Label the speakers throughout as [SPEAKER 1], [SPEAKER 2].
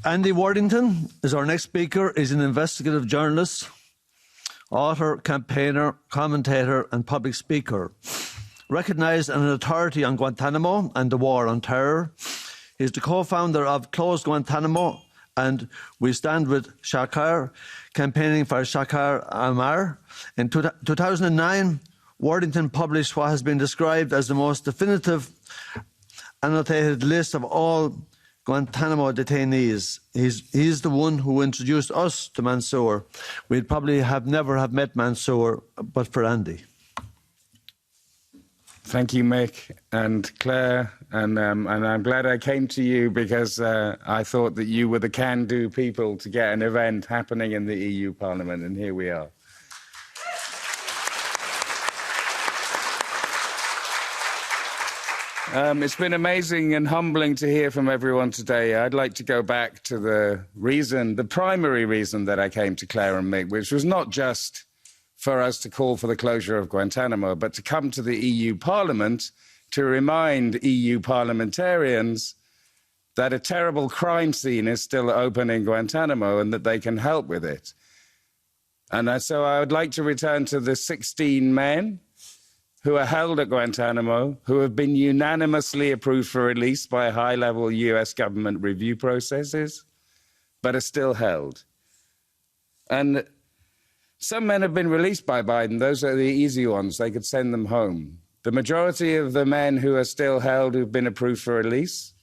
[SPEAKER 1] Andy Worthington is our next speaker. He's an investigative journalist, author, campaigner, commentator and public speaker. Recognised as an authority on Guantanamo and the war on terror. He's the co-founder of Close Guantanamo and We Stand with Shakar, campaigning for Shakar Amar. In 2009, Worthington published what has been described as the most definitive annotated list of all Guantanamo detainees. He's the one who introduced us to Mansoor. We'd probably never have met Mansoor but for Andy.
[SPEAKER 2] Thank you, Mick and Claire, and I'm glad I came to you because I thought that you were the can-do people to get an event happening in the EU Parliament, and here we are. It's been amazing and humbling to hear from everyone today. I'd like to go back to the primary reason that I came to Clare and Mick, which was not just for us to call for the closure of Guantanamo, but to come to the EU Parliament to remind EU parliamentarians that a terrible crime scene is still open in Guantanamo and that they can help with it. And so I would like to return to the 16 men who are held at Guantanamo, who have been unanimously approved for release by high-level US government review processes, but are still held. And some men have been released by Biden. Those are the easy ones. They could send them home. The majority of the men who are still held who've been approved for release,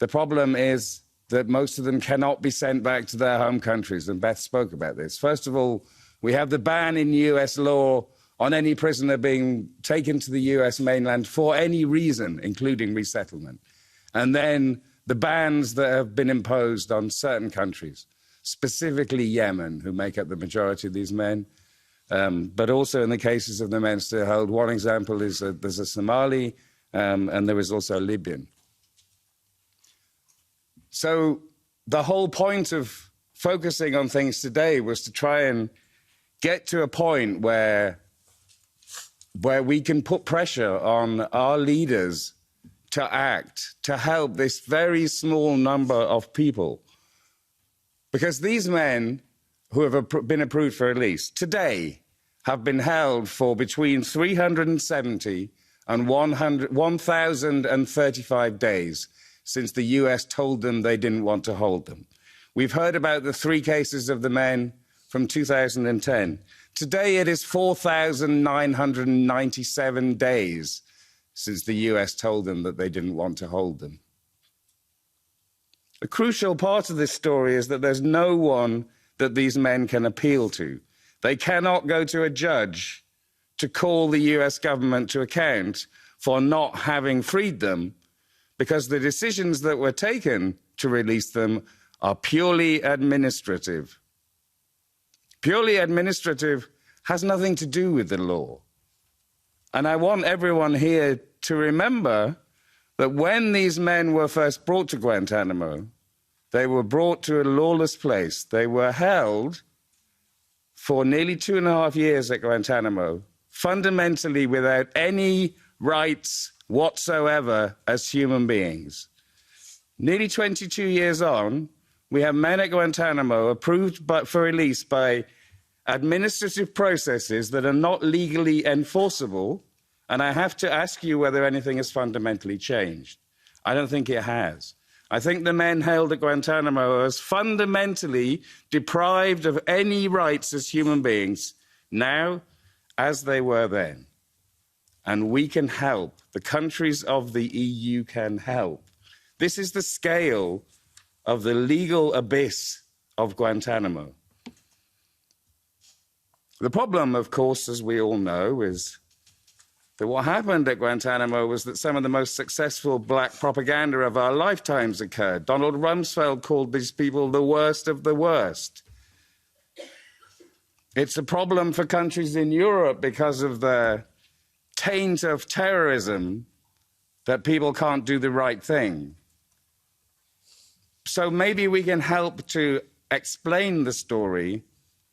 [SPEAKER 2] the problem is that most of them cannot be sent back to their home countries, and Beth spoke about this. First of all, we have the ban in US law on any prisoner being taken to the US mainland for any reason, including resettlement. And then the bans that have been imposed on certain countries, specifically Yemen, who make up the majority of these men, but also in the cases of the men still held. One example is there's a Somali, and there is also a Libyan. So the whole point of focusing on things today was to try and get to a point where we can put pressure on our leaders to act, to help this very small number of people. Because these men who have been approved for release today have been held for between 370 and 1,035 days since the US told them they didn't want to hold them. We've heard about the 3 cases of the men from 2010. Today it is 4,997 days since the US told them that they didn't want to hold them. A crucial part of this story is that there's no one that these men can appeal to. They cannot go to a judge to call the US government to account for not having freed them, because the decisions that were taken to release them are purely administrative. Purely administrative has nothing to do with the law. And I want everyone here to remember that when these men were first brought to Guantanamo, they were brought to a lawless place. They were held for nearly 2.5 years at Guantanamo, fundamentally without any rights whatsoever as human beings. Nearly 22 years on, we have men at Guantanamo approved for release by administrative processes that are not legally enforceable. And I have to ask you whether anything has fundamentally changed. I don't think it has. I think the men held at Guantanamo are as fundamentally deprived of any rights as human beings now as they were then. And we can help. The countries of the EU can help. This is the scale of the legal abyss of Guantanamo. The problem, of course, as we all know, is that what happened at Guantanamo was that some of the most successful black propaganda of our lifetimes occurred. Donald Rumsfeld called these people the worst of the worst. It's a problem for countries in Europe because of the taint of terrorism that people can't do the right thing. So maybe we can help to explain the story,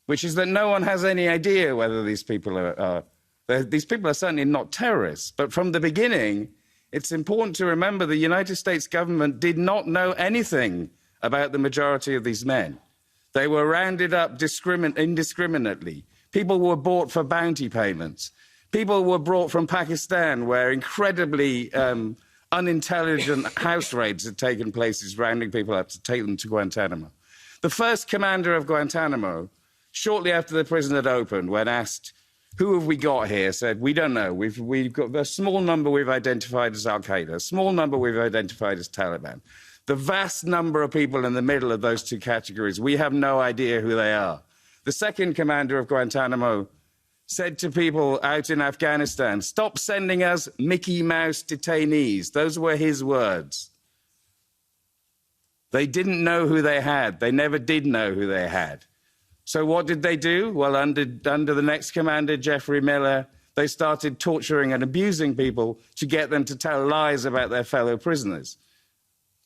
[SPEAKER 2] which is that no one has any idea whether these people are certainly not terrorists. But from the beginning, it's important to remember the United States government did not know anything about the majority of these men. They were rounded up indiscriminately. People were bought for bounty payments. People were brought from Pakistan, where incredibly unintelligent house raids had taken place, rounding people up to take them to Guantanamo. The first commander of Guantanamo, shortly after the prison had opened, when asked, "Who have we got here?" said, "We don't know. We've got a small number we've identified as Al-Qaeda, a small number we've identified as Taliban. The vast number of people in the middle of those two categories, we have no idea who they are." The second commander of Guantanamo said to people out in Afghanistan, "Stop sending us Mickey Mouse detainees." Those were his words. They didn't know who they had. They never did know who they had. So what did they do? Well, under the next commander, Jeffrey Miller, they started torturing and abusing people to get them to tell lies about their fellow prisoners.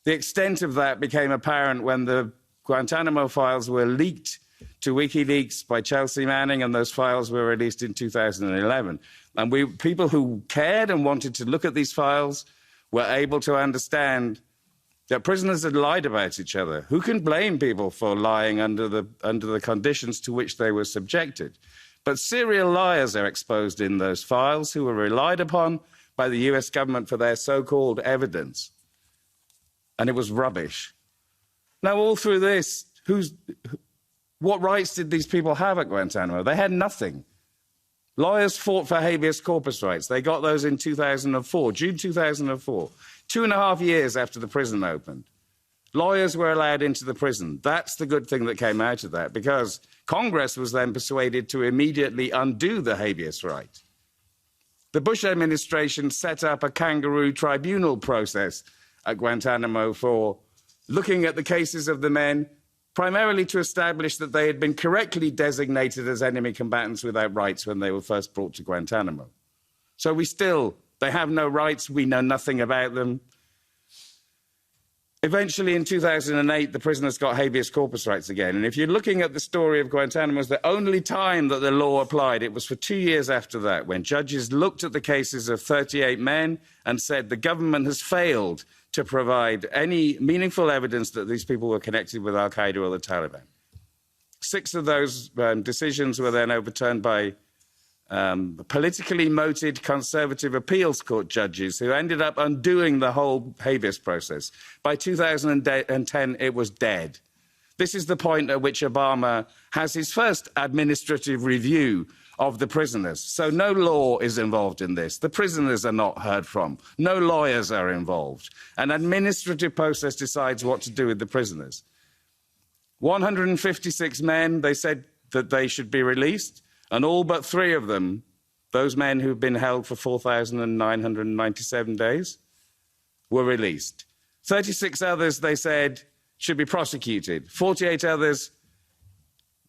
[SPEAKER 2] The extent of that became apparent when the Guantanamo files were leaked to WikiLeaks by Chelsea Manning, and those files were released in 2011. And people who cared and wanted to look at these files were able to understand that prisoners had lied about each other. Who can blame people for lying under the conditions to which they were subjected? But serial liars are exposed in those files who were relied upon by the US government for their so-called evidence. And it was rubbish. Now, all through this, what rights did these people have at Guantanamo? They had nothing. Lawyers fought for habeas corpus rights. They got those in 2004, June 2004, 2.5 years after the prison opened. Lawyers were allowed into the prison. That's the good thing that came out of that, because Congress was then persuaded to immediately undo the habeas right. The Bush administration set up a kangaroo tribunal process at Guantanamo for looking at the cases of the men, primarily to establish that they had been correctly designated as enemy combatants without rights when they were first brought to Guantanamo. So they have no rights, we know nothing about them. Eventually, in 2008, the prisoners got habeas corpus rights again. And if you're looking at the story of Guantanamo, it's the only time that the law applied. It was for 2 years after that, when judges looked at the cases of 38 men and said the government has failed to provide any meaningful evidence that these people were connected with Al-Qaeda or the Taliban. 6 of those decisions were then overturned by politically motivated conservative appeals court judges who ended up undoing the whole habeas process. By 2010, it was dead. This is the point at which Obama has his first administrative review of the prisoners. So no law is involved in this. The prisoners are not heard from. No lawyers are involved. An administrative process decides what to do with the prisoners. 156 men, they said that they should be released, and all but 3 of them, those men who've been held for 4,997 days, were released. 36 others, they said, should be prosecuted. 48 others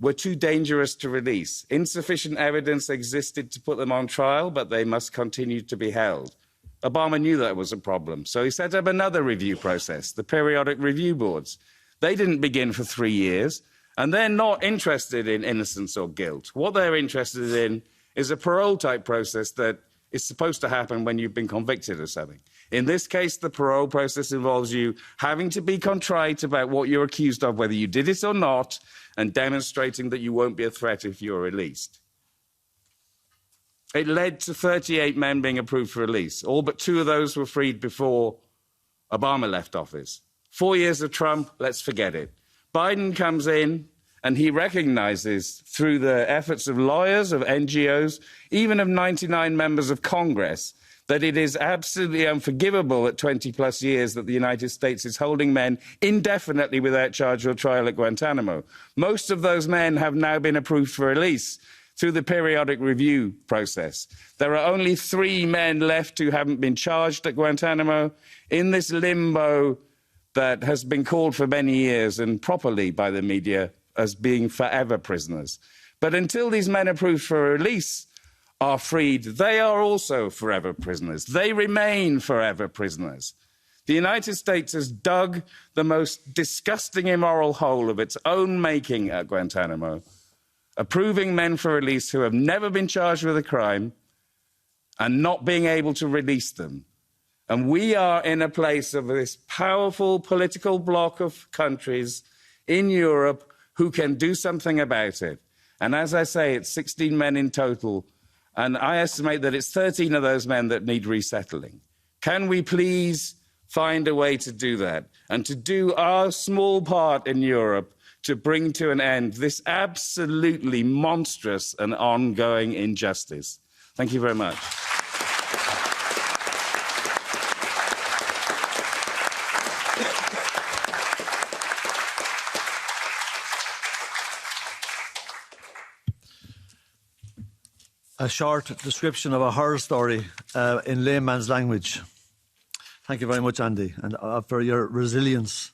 [SPEAKER 2] were too dangerous to release. Insufficient evidence existed to put them on trial, but they must continue to be held. Obama knew that was a problem, so he set up another review process, the periodic review boards. They didn't begin for 3 years, and they're not interested in innocence or guilt. What they're interested in is a parole-type process that is supposed to happen when you've been convicted of something. In this case, the parole process involves you having to be contrite about what you're accused of, whether you did it or not, and demonstrating that you won't be a threat if you're released. It led to 38 men being approved for release. All but 2 of those were freed before Obama left office. 4 years of Trump, let's forget it. Biden comes in and he recognizes, through the efforts of lawyers, of NGOs, even of 99 members of Congress, that it is absolutely unforgivable at 20+ years that the United States is holding men indefinitely without charge or trial at Guantanamo. Most of those men have now been approved for release through the periodic review process. There are only 3 men left who haven't been charged at Guantanamo in this limbo that has been called for many years, and properly by the media, as being forever prisoners. But until these men approved for release are freed, they are also forever prisoners. They remain forever prisoners. The United States has dug the most disgusting immoral hole of its own making at Guantanamo, approving men for release who have never been charged with a crime and not being able to release them. And we are in a place of this powerful political bloc of countries in Europe who can do something about it. And as I say, it's 16 men in total, and I estimate that it's 13 of those men that need resettling. Can we please find a way to do that and to do our small part in Europe to bring to an end this absolutely monstrous and ongoing injustice? Thank you very much.
[SPEAKER 1] A short description of a horror story in layman's language. Thank you very much, Andy, and for your resilience.